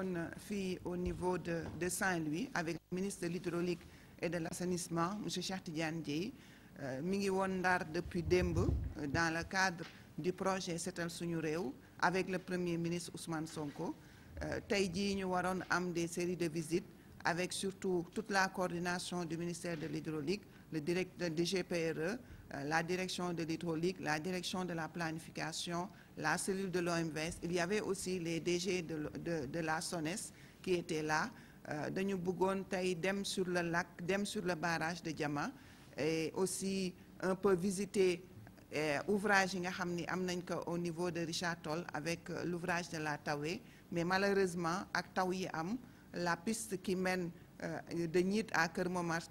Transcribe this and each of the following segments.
woon fii au niveau de Saint-Louis avec le ministre de l'hydraulique et de l'assainissement monsieur Cheikh Tidiane Dièye mi ngi woon Ndar depuis démb dans le cadre du projet Setal Suñu Réew avec le premier ministre Ousmane Sonko tey jii ñu waroon am des séries de visites avec surtout toute la coordination du ministère de l'hydraulique, le directeur du GPRE, la direction de l'hydraulique, la direction de la planification, la cellule de l'OMVS. Il y avait aussi les DG de la SONES qui étaient là. Dañu bëggoon tey dem sur le lac, dem sur le barrage de Diama et aussi un peu visiter ouvrage yi nga xam ni am nañ ko au niveau de Richard Toll avec l'ouvrage de la Tawé, mais malheureusement ak taw yi am la piste qui mène de Gnit à Keur Momar,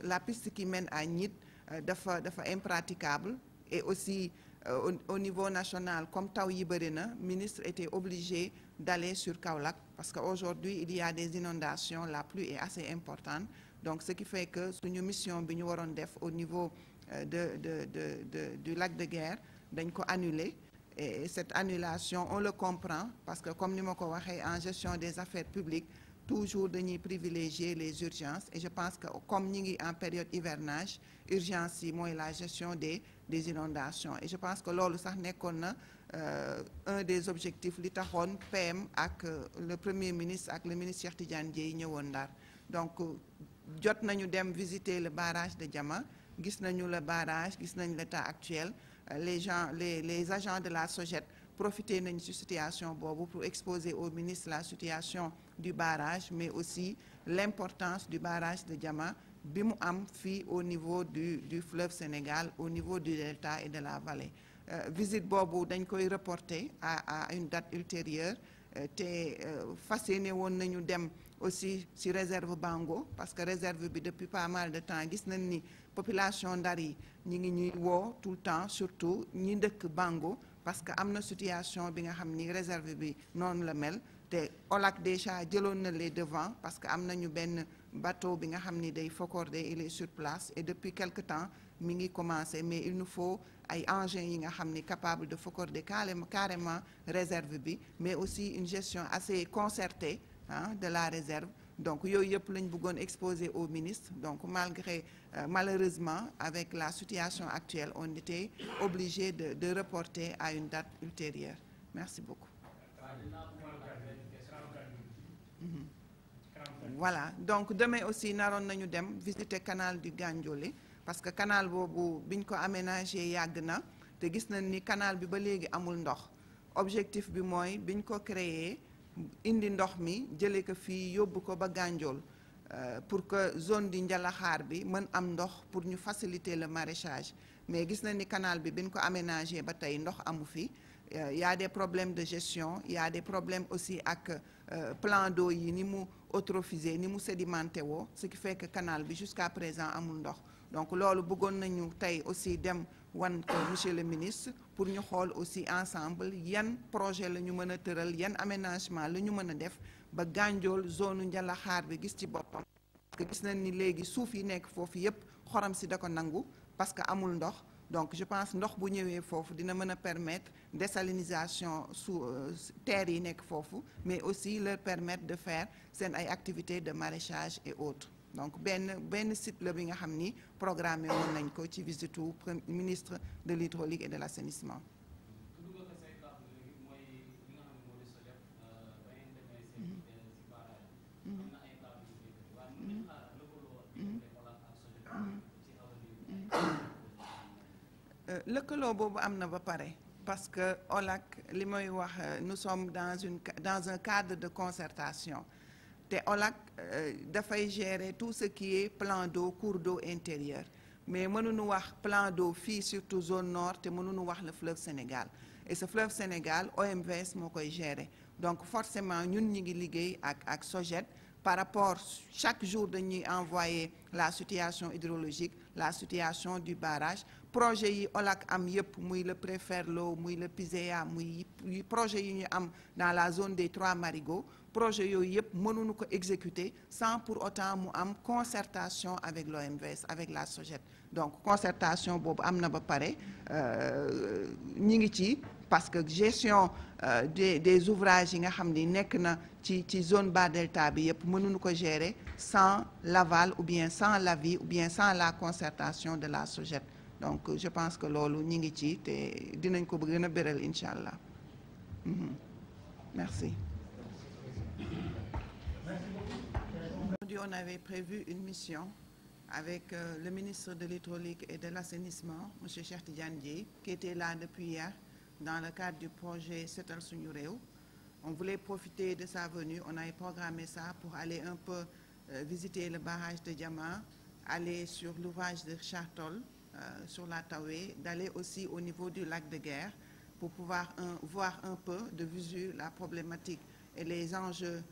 la piste qui mène à Gnit dafa impraticable et aussi au niveau national comme taw yi bëri na ministre était obligé d'aller sur Kaolack parce qu'aujourd'hui il y a des inondations, la pluie est assez importante, donc ce qui fait que suñu mission bi ñu waroon def au niveau du lac de Guiers dañ ko annuler. Et cette annulation on le comprend parce que comme ni ma ko waxee en gestion des affaires publiques toujours dañuy privilégier les urgences et je pense que comme ñi ngi en période hivernage urgence yi mooy la gestion des inondations et je pense que loolu sax nekkoon na un des objectifs li taxoon PM ak le premier ministre ak le ministre Cheikh Tidiane Dièye ñëwoon Ndar donc jot nañu dem visiter le barrage de Diama gis nañu le barrage gis nañ l'état actuel les agents de la SOGED profité nañ ci situation boobu pour exposer au ministre la situation du barrage mais aussi l'importance du barrage de Diama bi mu am fii au niveau du fleuve Sénégal au niveau du delta et de la vallée visite boobu dañ koy reporter à une date ultérieure te fas yéene woon nañu dem aussi ci réserve Bango parce que réserve bi depuis pas mal de temps gis nañ ni population Ndar yi ñi ngi ñuy woo tout le temps surtout ñi dëkk Bango parce que am na situation bi nga xam ni réserve bi noonu la mel te OLAC déjà jëloon na les devants parce que am nañu benn bateau bi nga xam ni day Focordé il est sur place et depuis quelque temps mi ngi commencé mais il nous faut ay engins yi nga xam ni capable de Focordé carrément réserve bi mais aussi une gestion assez concertée de la réserve donc yooyu yëpp lañ bëggoon exposer au ministre donc malgré malheureusement avec la situation actuelle on était obligé de reporter à une date ultérieure merci beaucoup. Voilà donc demain aussi naroon nañu dem visiter canal du Gandiolé parce que canal boobu biñ ko aménagé yàgg na te gis nañ ni canal bi ba léegi amul ndox objectif bi mooy biñ ko créer indi ndox mi jëlee ko fii yóbbu ko ba Gandiol pour que zone di Njalaxaar bi mën am ndox pour ñu faciliter le maraîchage mais gis nañ ni canal bi biñ ko aménagé ba tey ndox amu fi y a des problèmes de gestion y a des problèmes aussi ak plan d'eau yi ni mu eutrophisé ni mu sédimenté woo ce qui fait que canal bi jusqu'à présent amul ndox donc loolu bëggoon nañu tey aussi dem wan ko monsieur le ministre pour ñu xool aussi ensemble yan projet la ñu mën a tëral yan aménagement la ñu mën a def ba Gandiol zone Njalaxaar bi gis ci boppam parce que gis nañ ni léegi suuf yi nekk foofu yépp xorom si da ko nangu parce que amul ndox donc je pense ndox bu ñëwee foofu dina mën a permettre désalinisation sous terre yi nekk foofu mais aussi leur permettre de faire seen ay activités de maraîchage et autres donc benn site la bi nga xam ni programmé woon nañ ko ci visite u ministre de l'hydraulique et de l'assainissement. Lëkkaloo boobu am na ba pare parce que OLAC li may wax nous sommes dans un cadre de concertation te OLAC dafay gérer tout ce qui est plan d'eau cours d'eau intérieur mais mënuñu wax plan d'eau fii surtout zone nord te mënuñu wax le fleuve Sénégal et ce fleuve Sénégal OMVS moo koy gérer donc forcément ñun ñi ngi liggéey ak SOGED par rapport chaque jour dañuy envoyer la situation hydrologique la situation du barrage projet yi OLAC am yëpp muy le Préferlo muy le PISEA muy projet yi ñu am dans la zone des 3 marigots projet yooyu yëpp mënuñu ko exécuter sans pour autant mu am concertation avec l'OMVS avec la SOGED donc concertation boobu am na ba pare ñi ngi ci parce que gestion des ouvrages yi nga xam ni nekk na ci zone bas delta bi yëpp mënuñu ko gérer sans l'aval ou bien sans l'avis ou bien sans la concertation de la SOGED. Donc je pense que loolu ñi ngi ci te dinañ ko gën a béral incha allah. Merci. Aujourd'hui, on avait prévu une mission avec le ministre de l'Hydraulique et de l'Assainissement, M. Cheikh Tidiane Dièye, qui était là depuis hier dans le cadre du projet Setal Suñu Réew. On voulait profiter de sa venue, on avait programmé ça pour aller un peu visiter le barrage de Diama, aller sur l'ouvrage de Richard Toll, sur la Tawe, d'aller aussi au niveau du lac de Guerre pour pouvoir voir un peu de visu la problématique et les enjeux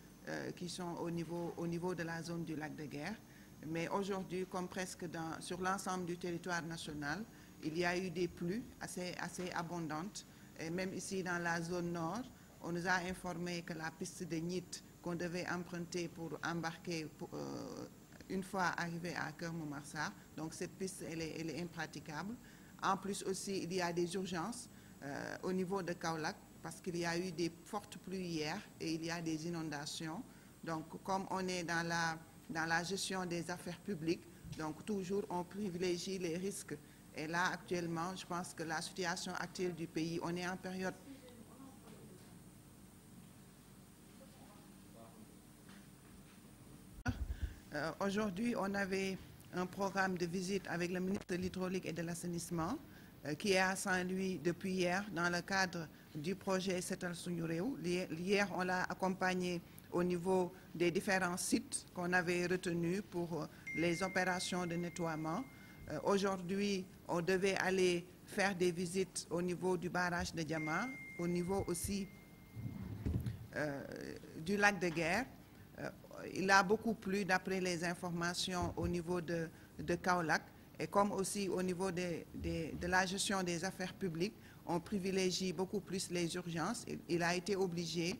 qui sont au niveau de la zone du lac de Guerre. Mais aujourd'hui, comme presque sur l'ensemble du territoire national, il y a eu des pluies assez abondantes. Et même ici dans la zone nord, on nous a informé que la piste de Nit qu'on devait emprunter pour embarquer une fois arrivé à Keur Momar, donc cette piste elle est impraticable. En plus aussi, il y a des urgences au niveau de Kaolack parce qu'il y a eu des fortes pluies hier et il y a des inondations. Donc comme on est dans la gestion des affaires publiques, donc toujours on privilégie les risques. Et là actuellement, je pense que la situation actuelle du pays, on est en période aujourd'hui, on avait un programme de visite avec le ministre de l'Hydraulique et de l'Assainissement qui est à Saint-Louis depuis hier dans le cadre du projet Setal Suñu Réew. Hier, on l'a accompagné au niveau des différents sites qu'on avait retenus pour les opérations de nettoiement. Aujourd'hui, on devait aller faire des visites au niveau du barrage de Diama, au niveau aussi du lac de Guerre. Il a beaucoup plu d'après les informations au niveau de Kaolack et comme aussi au niveau de la gestion des affaires publiques, on privilégie beaucoup plus les urgences. Il a été obligé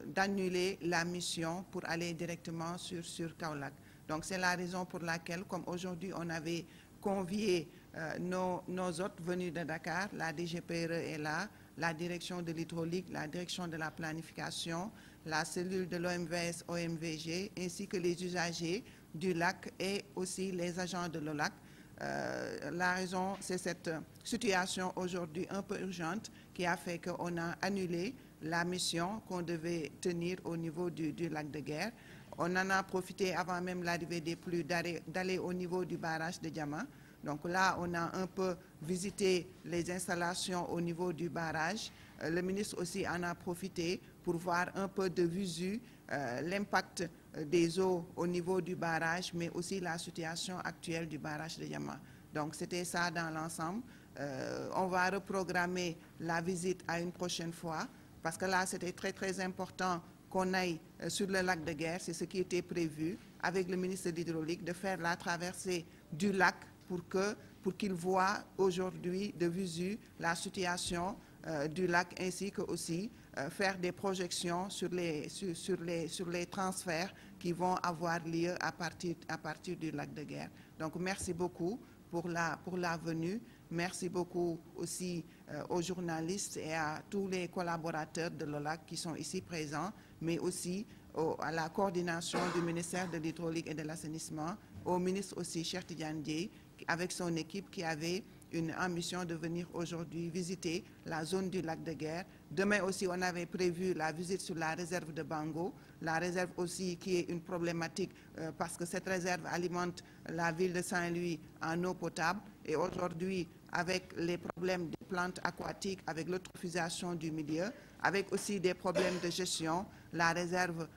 d'annuler la mission pour aller directement sur Kaolack. Donc c'est la raison pour laquelle, comme aujourd'hui on avait convié nos hôtes venus de Dakar, la DGPRE est là, la direction de l'hydraulique, la direction de la planification, la cellule de l'OMVS, OMVG, ainsi que les usagers du lac et aussi les agents de l'OLAC. La raison, c'est cette situation aujourd'hui un peu urgente qui a fait qu'on a annulé la mission qu'on devait tenir au niveau du lac de Guerre. On en a profité avant même l'arrivée des pluies d'aller au niveau du barrage de Diama. Donc là, on a un peu visité les installations au niveau du barrage. Le ministre aussi en a profité pour voir un peu de visu l'impact des eaux au niveau du barrage, mais aussi la situation actuelle du barrage de Diama. Donc c'était ça dans l'ensemble. On va reprogrammer la visite à une prochaine fois, parce que là, c'était très important qu'on aille sur le lac de Guerre, c'est ce qui était prévu avec le ministre de l'Hydraulique, de faire la traversée du lac pour qu'il voit aujourd'hui de visu la situation du lac, ainsi que aussi faire des projections sur les transferts qui vont avoir lieu à partir du lac de Guerre. Donc merci beaucoup pour la venue. Merci beaucoup aussi aux journalistes et à tous les collaborateurs de l'OLAC qui sont ici présents, mais aussi à la coordination du ministère de l'Hydraulique et de l'Assainissement, au ministre aussi Cheikh Tidiane Dièye, avec son équipe qui avait une ambition de venir aujourd'hui visiter la zone du lac de Guerre. Demain aussi, on avait prévu la visite sur la réserve de Bango, la réserve aussi qui est une problématique parce que cette réserve alimente la ville de Saint-Louis en eau potable. Et aujourd'hui, avec les problèmes des plantes aquatiques, avec l'eutrophisation du milieu, avec aussi des problèmes de gestion, la réserve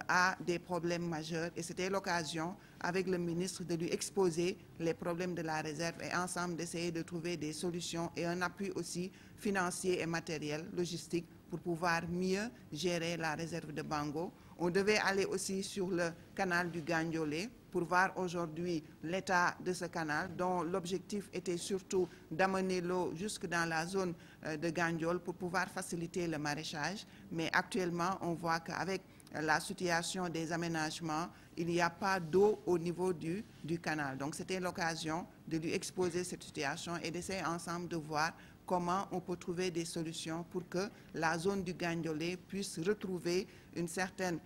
a des problèmes majeurs. Et c'était l'occasion, avec le ministre, de lui exposer les problèmes de la réserve et ensemble d'essayer de trouver des solutions et un appui aussi financier et matériel, logistique, pour pouvoir mieux gérer la réserve de Bango. On devait aller aussi sur le canal du Gandiolé pour voir aujourd'hui l'état de ce canal, dont l'objectif était surtout d'amener l'eau jusque dans la zone de Gandiol pour pouvoir faciliter le maraîchage. Mais actuellement, on voit qu'avec la situation des aménagements, il n'y a pas d'eau au niveau du canal. Donc c'était l'occasion de lui exposer cette situation et d'essayer ensemble de voir comment on peut trouver des solutions pour que la zone du Gandiolé puisse retrouver une certaine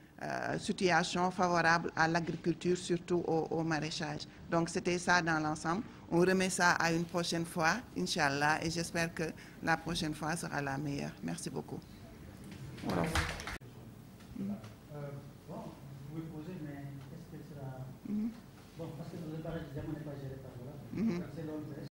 situation favorable à l'agriculture, surtout au maraîchage. Donc c'était ça dans l'ensemble. On remet ça à une prochaine fois, Inch'Allah, et j'espère que la prochaine fois sera la meilleure. Merci beaucoup. Voilà. Bon, vous pouvez poser, mais est-ce que sera... Bon, parce que le barrage n'est pas géré par là.